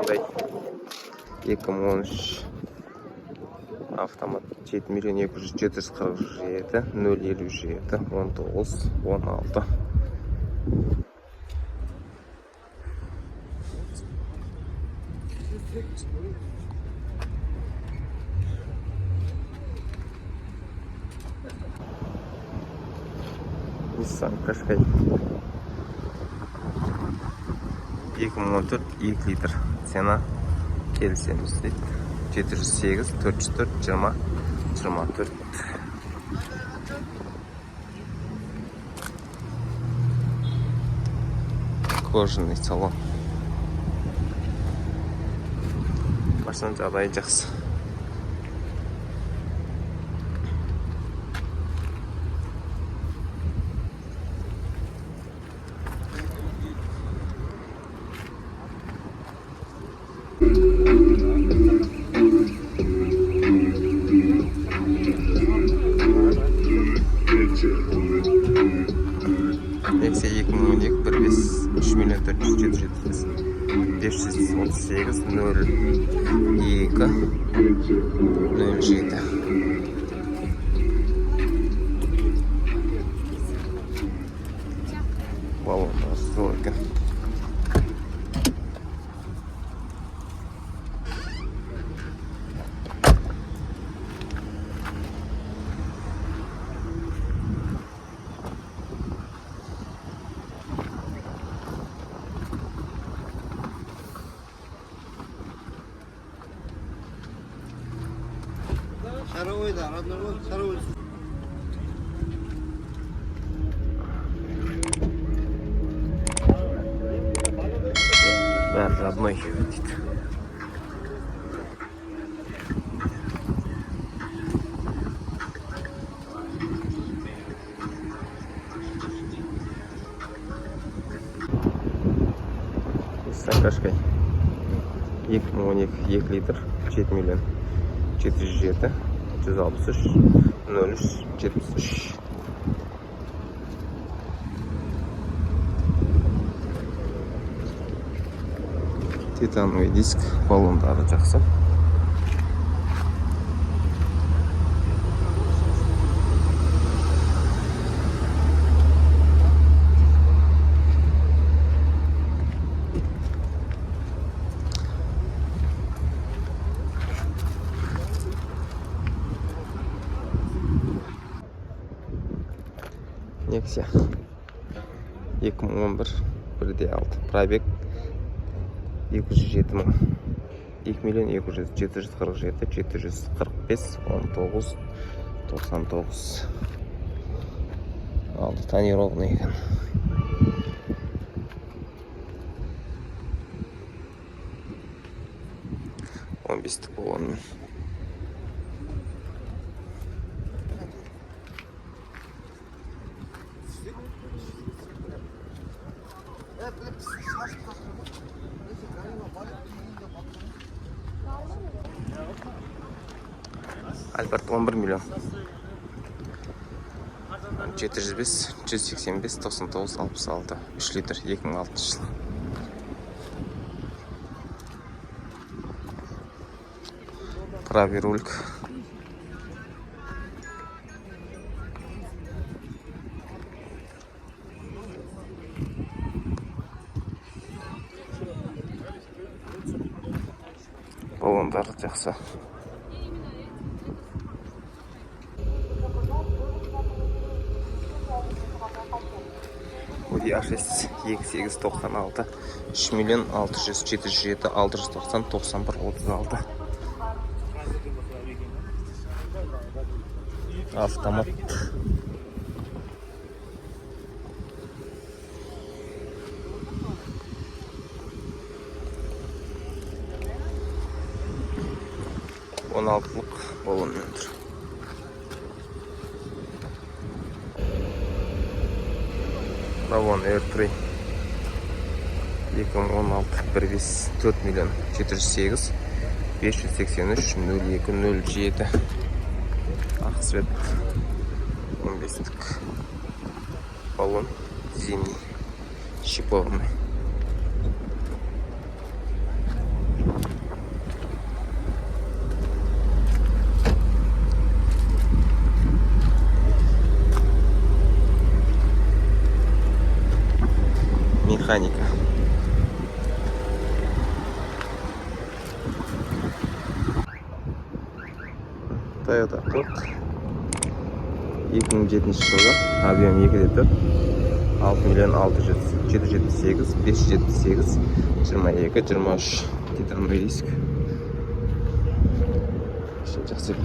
қандай 2013 автомат 7.247.047 057 19 16. Nissan Qashqai 2014 2 litr. Sena kelishimiz deydi. 708 404 20 24. Кожаный салон. Машина жағдайы жақсы. Nexia 2012 1.5 3 миллион 477 538 02 07. Баллон настройка. Шаровой, да, родной, шаровой. Бәрі родной дейді. Nissan Qashqai 2012 2 litr 7 миллион 407 163 03 73. Титановый диск, баллондары жақсы. Nexia 2011 1.6 пробег 207 мың 2 миллион 747 745 19 99. Алды тонированный екен. Он бестік болғанмен. Альберт 11 миллион 705 185 99 66 3 литр 2006 жыл. Правый рульк. Баллондары жақсы. Audi A6 2896 3 миллион 600 707 690 91 36. Автомат. Он алтылық баллонмен тұр. Равон R3 2016 1.5 4 миллион 408 583 02 07. Ақ цвет 15-тік баллон зимний шипованный. Mexanika. Toyota Tut 2007 жылғы объем 2.4 6 миллион 778 578 22 23 титрлы диск. Жақсы.